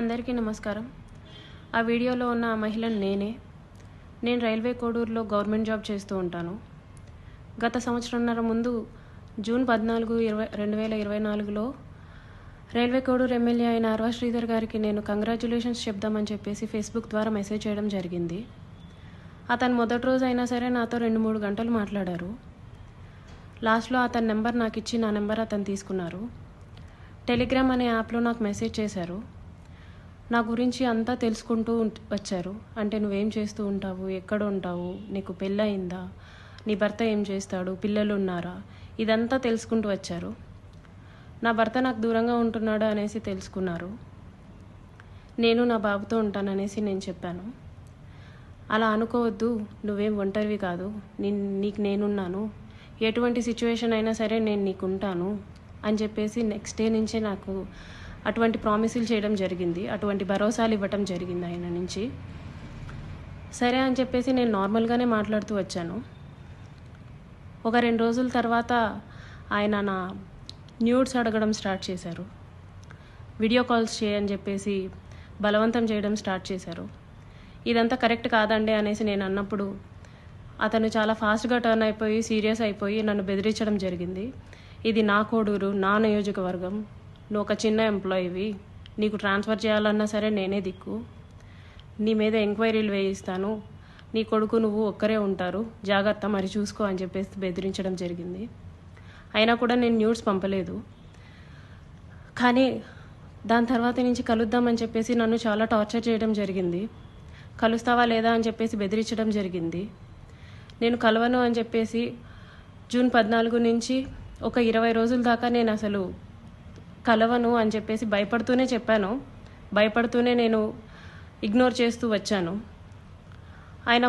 అందరికీ నమస్కారం. ఆ వీడియోలో ఉన్న ఆ మహిళను నేను రైల్వే కోడూరులో గవర్నమెంట్ జాబ్ చేస్తూ ఉంటాను. గత సంవత్సరంన్నర ముందు జూన్ 14, 2024లో రైల్వే కోడూరు ఎమ్మెల్యే అయిన అర్వా శ్రీధర్ గారికి నేను కంగ్రాచ్యులేషన్స్ చెప్దామని చెప్పేసి ఫేస్బుక్ ద్వారా మెసేజ్ చేయడం జరిగింది. అతను మొదటి రోజు అయినా సరే నాతో 2-3 గంటలు మాట్లాడారు. లాస్ట్లో అతని నెంబర్ నాకు ఇచ్చి నా నెంబర్ అతను తీసుకున్నారు. టెలిగ్రామ్ అనే యాప్లో నాకు మెసేజ్ చేశారు. నా గురించి అంతా తెలుసుకుంటూ వచ్చారు. అంటే నువ్వేం చేస్తూ ఉంటావు, ఎక్కడ ఉంటావు, నీకు పెళ్ళయిందా, నీ భర్త ఏం చేస్తాడు, పిల్లలు ఉన్నారా, ఇదంతా తెలుసుకుంటూ వచ్చారు. నా భర్త నాకు దూరంగా ఉంటున్నాడు అనేసి తెలుసుకున్నారు. నేను నా బాబుతో ఉంటాననేసి నేను చెప్పాను. అలా అనుకోవద్దు, నువ్వేం ఒంటరివి కాదు, నీకు నేనున్నాను, ఎటువంటి సిచ్యువేషన్ అయినా సరే నేను నీకు ఉంటాను అని చెప్పేసి నెక్స్ట్ డే నుంచే నాకు అటువంటి ప్రామిసులు చేయడం జరిగింది. అటువంటి భరోసాలు ఇవ్వటం జరిగింది ఆయన నుంచి. సరే అని చెప్పేసి నేను నార్మల్గానే మాట్లాడుతూ వచ్చాను. ఒక 2 రోజుల తర్వాత ఆయన నా న్యూడ్స్ అడగడం స్టార్ట్ చేశారు. వీడియో కాల్స్ చేయని చెప్పేసి బలవంతం చేయడం స్టార్ట్ చేశారు. ఇదంతా కరెక్ట్ కాదండి అనేసి నేను అన్నప్పుడు అతను చాలా ఫాస్ట్గా టర్న్ అయిపోయి సీరియస్ అయిపోయి నన్ను బెదిరించడం జరిగింది. ఇది నా కోడూరు, నా నియోజకవర్గం, నువ్వు ఒక చిన్న ఎంప్లాయీవి, నీకు ట్రాన్స్ఫర్ చేయాలన్నా సరే నేనే దిక్కు, నీ మీద ఎంక్వైరీలు వేయిస్తాను, నీ కొడుకు నువ్వు ఒక్కరే ఉంటారు, జాగ్రత్త మరి చూసుకో అని చెప్పేసి బెదిరించడం జరిగింది. అయినా కూడా నేను న్యూస్ పంపలేదు. కానీ దాని తర్వాత నుంచి కలుద్దామని చెప్పేసి నన్ను చాలా టార్చర్ చేయడం జరిగింది. కలుస్తావా లేదా అని చెప్పేసి బెదిరించడం జరిగింది. నేను కలవను అని చెప్పేసి జూన్ 14 నుంచి ఒక 20 రోజుల దాకా నేను అసలు కలవను అని చెప్పేసి భయపడుతూనే చెప్పాను. భయపడుతూనే నేను ఇగ్నోర్ చేస్తూ వచ్చాను. ఆయన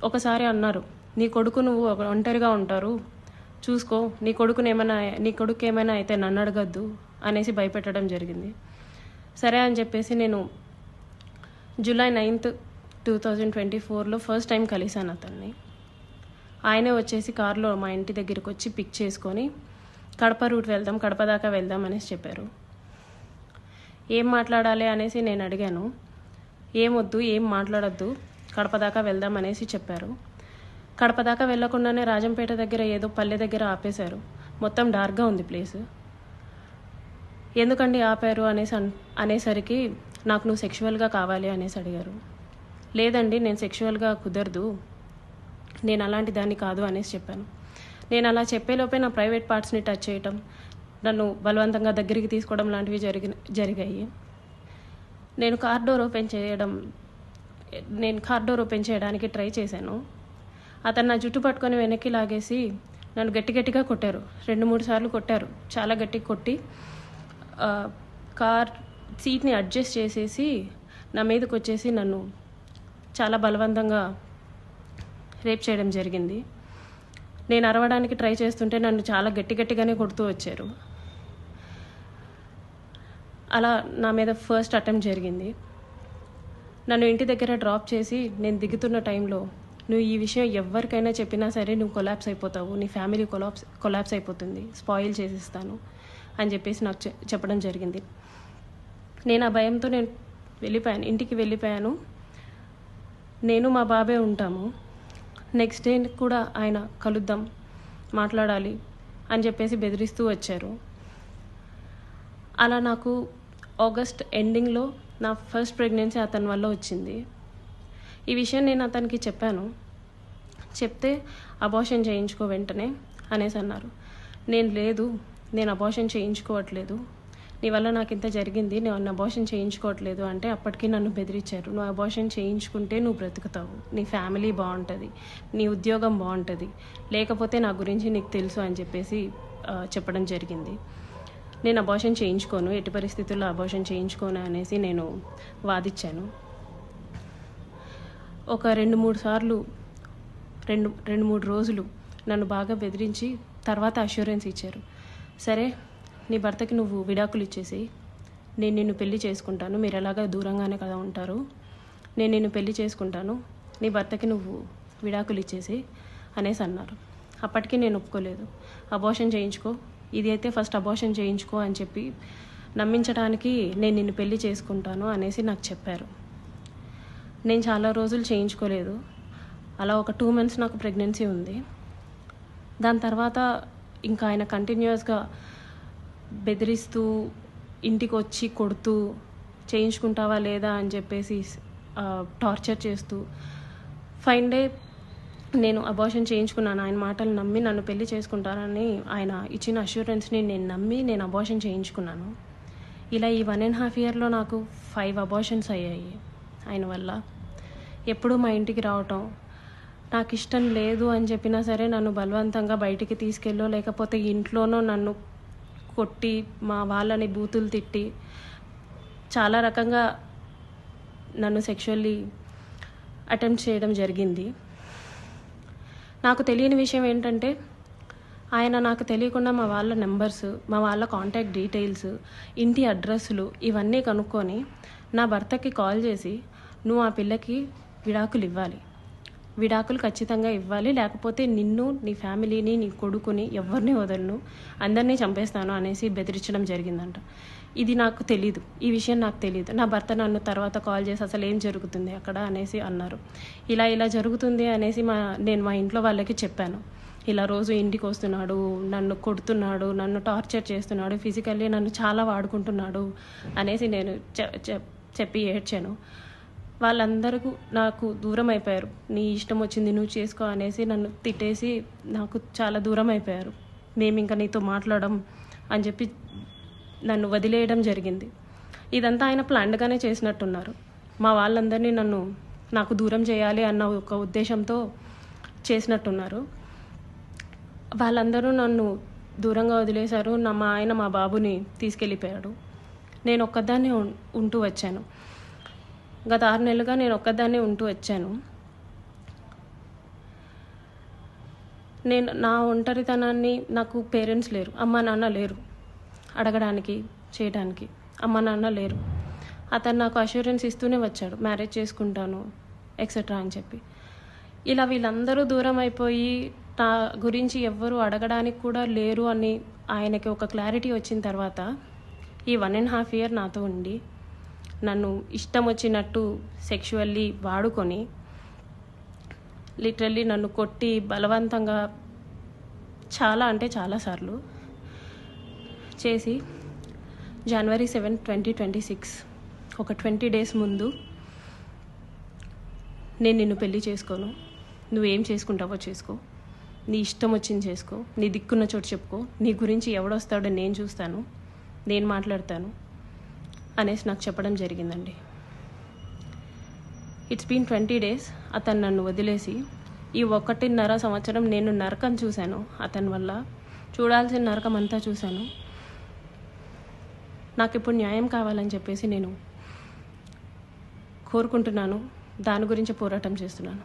ఒకసారి అన్నారు, నీ కొడుకు నువ్వు ఒంటరిగా ఉంటారు, చూసుకో, నీ కొడుకు ఏమైనా అయితే నన్ను అడగద్దు అనేసి భయపెట్టడం జరిగింది. సరే అని చెప్పేసి నేను జూలై 9, 2024లో ఫస్ట్ టైం కలిశాను అతన్ని. ఆయనే వచ్చేసి కారులో మా ఇంటి దగ్గరికి వచ్చి పిక్ చేసుకొని కడప రూట్ వెళ్దాం, కడప దాకా వెళ్దాం అనేసి చెప్పారు. ఏం మాట్లాడాలి అనేసి నేను అడిగాను. ఏమొద్దు, ఏం మాట్లాడొద్దు, కడప దాకా వెళ్దాం అనేసి చెప్పారు. కడప దాకా వెళ్లకుండానే రాజంపేట దగ్గర ఏదో పల్లె దగ్గర ఆపేశారు. మొత్తం డార్క్గా ఉంది ప్లేస్. ఎందుకండి ఆపారు అనేసరికి నాకు నువ్వు సెక్షువల్గా కావాలి అనేసి అడిగారు. లేదండి, నేను సెక్షువల్గా కుదరదు, నేను అలాంటి దాన్ని కాదు అనేసి చెప్పాను. నేను అలా చెప్పేలోపే నా ప్రైవేట్ పార్ట్స్ని టచ్ చేయటం, నన్ను బలవంతంగా దగ్గరికి తీసుకోవడం లాంటివి జరిగాయి. నేను కార్ డోర్ ఓపెన్ చేయడానికి ట్రై చేశాను. అతను నా జుట్టు పట్టుకొని వెనక్కి లాగేసి నన్ను గట్టిగా కొట్టారు. 2-3 సార్లు కొట్టారు. చాలా గట్టిగా కొట్టి కార్ సీట్ని అడ్జస్ట్ చేసేసి నా మీదకి వచ్చేసి నన్ను చాలా బలవంతంగా రేప్ చేయడం జరిగింది. నేను అరవడానికి ట్రై చేస్తుంటే నన్ను చాలా గట్టిగానే కొడుతూ వచ్చారు. అలా నా మీద ఫస్ట్ అటెంప్ట్ జరిగింది. నన్ను ఇంటి దగ్గర డ్రాప్ చేసి నేను దిగుతున్న టైంలో, నువ్వు ఈ విషయం ఎవరికైనా చెప్పినా సరే నువ్వు కొలాప్స్ అయిపోతావు, నీ ఫ్యామిలీ కొలాప్స్ అయిపోతుంది, స్పాయిల్ చేసేస్తాను అని చెప్పేసి నాకు చెప్పడం జరిగింది. నేను ఆ భయంతో ఇంటికి వెళ్ళిపోయాను. నేను మా బాబే ఉంటాము. నెక్స్ట్ డే కూడా ఆయన కలుద్దాం, మాట్లాడాలి అని చెప్పేసి బెదిరిస్తూ వచ్చారు. అలా నాకు ఆగస్ట్ ఎండింగ్లో నా ఫస్ట్ ప్రెగ్నెన్సీ అతని వల్ల వచ్చింది. ఈ విషయం నేను అతనికి చెప్పాను. చెప్తే అబార్షన్ చేయించుకో వెంటనే అనేసి అన్నారు. నేను అబార్షన్ చేయించుకోవట్లేదు, నీ వల్ల నాకు ఇంత జరిగింది, నేను అబార్షన్ చేయించుకోవట్లేదు అంటే అప్పటికి నన్ను బెదిరించారు. నువ్వు అబార్షన్ చేయించుకుంటే నువ్వు బ్రతుకుతావు, నీ ఫ్యామిలీ బాగుంటుంది, నీ ఉద్యోగం బాగుంటుంది, లేకపోతే నా గురించి నీకు తెలుసు అని చెప్పేసి చెప్పడం జరిగింది. నేను అబార్షన్ చేయించుకోను, ఎట్టి పరిస్థితుల్లో అబార్షన్ చేయించుకోను అనేసి నేను వాదించాను. ఒక 2-3 సార్లు 2-3 రోజులు నన్ను బాగా బెదిరించి తర్వాత అష్యూరెన్స్ ఇచ్చారు. సరే, నీ భర్తకి నువ్వు విడాకులు ఇచ్చేసి నేను నిన్ను పెళ్లి చేసుకుంటాను, మీరు ఎలాగా దూరంగానే కదా ఉంటారు, నేను నిన్ను పెళ్లి చేసుకుంటాను, నీ భర్తకి నువ్వు విడాకులు ఇచ్చేసి అనేసి అన్నారు. అప్పటికి నేను ఒప్పుకోలేదు. అబార్షన్ చేయించుకో, ఇది అయితే ఫస్ట్ అబార్షన్ చేయించుకో అని చెప్పి నమ్మించడానికి నేను నిన్ను పెళ్లి చేసుకుంటాను అనేసి నాకు చెప్పారు. నేను చాలా రోజులు చేయించుకోలేదు. అలా ఒక 2 months నాకు ప్రెగ్నెన్సీ ఉంది. దాని తర్వాత ఇంకా ఆయన కంటిన్యూస్గా బెదిరిస్తూ ఇంటికి వచ్చి కొడుతూ చేయించుకుంటావా లేదా అని చెప్పేసి టార్చర్ చేస్తూ ఫైన్ డే నేను అబార్షన్ చేయించుకున్నాను. ఆయన మాటలు నమ్మి నన్ను పెళ్లి చేసుకుంటానని ఆయన ఇచ్చిన అష్యూరెన్స్ని నేను నమ్మి నేను అబార్షన్ చేయించుకున్నాను. ఇలా ఈ 1.5 yearలో నాకు 5 abortions అయ్యాయి ఆయన వల్ల. ఎప్పుడూ మా ఇంటికి రావటం, నాకు ఇష్టం లేదు అని చెప్పినా సరే నన్ను బలవంతంగా బయటికి తీసుకెళ్ళో లేకపోతే ఇంట్లోనో నన్ను కొట్టి మా వాళ్ళని బూతులు తిట్టి చాలా రకంగా నన్ను సెక్షువల్లీ అటెంప్ట్ చేయడం జరిగింది. నాకు తెలియని విషయం ఏంటంటే ఆయన నాకు తెలియకుండా మా వాళ్ళ నెంబర్స్, మా వాళ్ళ కాంటాక్ట్ డీటెయిల్స్, ఇంటి అడ్రస్లు ఇవన్నీ కనుక్కొని నా భర్తకి కాల్ చేసి నువ్వు ఆ పిల్లకి విడాకులు ఇవ్వాలి, విడాకులు ఖచ్చితంగా ఇవ్వాలి, లేకపోతే నిన్ను, నీ ఫ్యామిలీని, నీ కొడుకుని ఎవరిని వదలను, అందరినీ చంపేస్తాను అనేసి బెదిరించడం జరిగిందంట. ఇది నాకు తెలీదు, ఈ విషయం నాకు తెలీదు. నా భర్త నన్ను తర్వాత కాల్ చేసి అసలు ఏం జరుగుతుంది అక్కడ అనేసి అన్నారు. ఇలా జరుగుతుంది అనేసి నేను మా ఇంట్లో వాళ్ళకి చెప్పాను. ఇలా రోజు ఇంటికి వస్తున్నాడు, నన్ను కొడుతున్నాడు, నన్ను టార్చర్ చేస్తున్నాడు, ఫిజికల్లీ నన్ను చాలా వాడుకుంటున్నాడు అనేసి నేను చెప్పి ఏడ్చాను. వాళ్ళందరూ నాకు దూరం అయిపోయారు. నీ ఇష్టం వచ్చింది నువ్వు చేసుకో అనేసి నన్ను తిట్టేసి నాకు చాలా దూరం అయిపోయారు. మేము ఇంకా నీతో మాట్లాడడం అని చెప్పి నన్ను వదిలేయడం జరిగింది. ఇదంతా ఆయన ప్లాన్డ్గానే చేసినట్టున్నారు. మా వాళ్ళందరినీ నాకు దూరం చేయాలి అన్న ఒక ఉద్దేశంతో చేసినట్టున్నారు. వాళ్ళందరూ నన్ను దూరంగా వదిలేశారు. మా ఆయన మా బాబుని తీసుకెళ్ళిపోయాడు. నేను ఒక్కదాన్నే ఉంటూ వచ్చాను. గత 6 నెలలుగా నేను ఒక్కదాన్నే ఉంటూ వచ్చాను. నేను నా ఒంటరితనాన్ని, నాకు పేరెంట్స్ లేరు, అమ్మ నాన్న లేరు అడగడానికి చేయడానికి, అమ్మ నాన్న లేరు. అతను నాకు అష్యూరెన్స్ ఇస్తూనే వచ్చాడు, మ్యారేజ్ చేసుకుంటాను ఎక్సెట్రా అని చెప్పి. ఇలా వీళ్ళందరూ దూరం అయిపోయి నా గురించి ఎవ్వరూ అడగడానికి కూడా లేరు అని ఆయనకి ఒక క్లారిటీ వచ్చిన తర్వాత ఈ 1.5 year నాతో ఉండి నన్ను ఇష్టం వచ్చినట్టు సెక్షువల్లీ వాడుకొని లిటరల్లీ నన్ను కొట్టి బలవంతంగా చాలా అంటే చాలాసార్లు చేసి January 7, 2026 ఒక 20 days ముందు నేను నిన్ను పెళ్లి చేసుకోను, నువ్వేం చేసుకుంటావో చేసుకో, నీ ఇష్టం వచ్చింది చేసుకో, నీ దిక్కున్న చోటు చెప్పుకో, నీ గురించి ఎవడొస్తాడో నేను చూస్తాను, నేను మాట్లాడతాను అనేసి నాకు చెప్పడం జరిగిందండి. It's been 20 days. అతను నన్ను వదిలేసి ఈ 1.5 సంవత్సరం నేను నరకం చూశాను. అతని వల్ల చూడాల్సిన నరకం అంతా చూశాను. నాకు ఇప్పుడు న్యాయం కావాలని చెప్పేసి నేను కోరుకుంటున్నాను. దాని గురించి పోరాటం చేస్తున్నాను.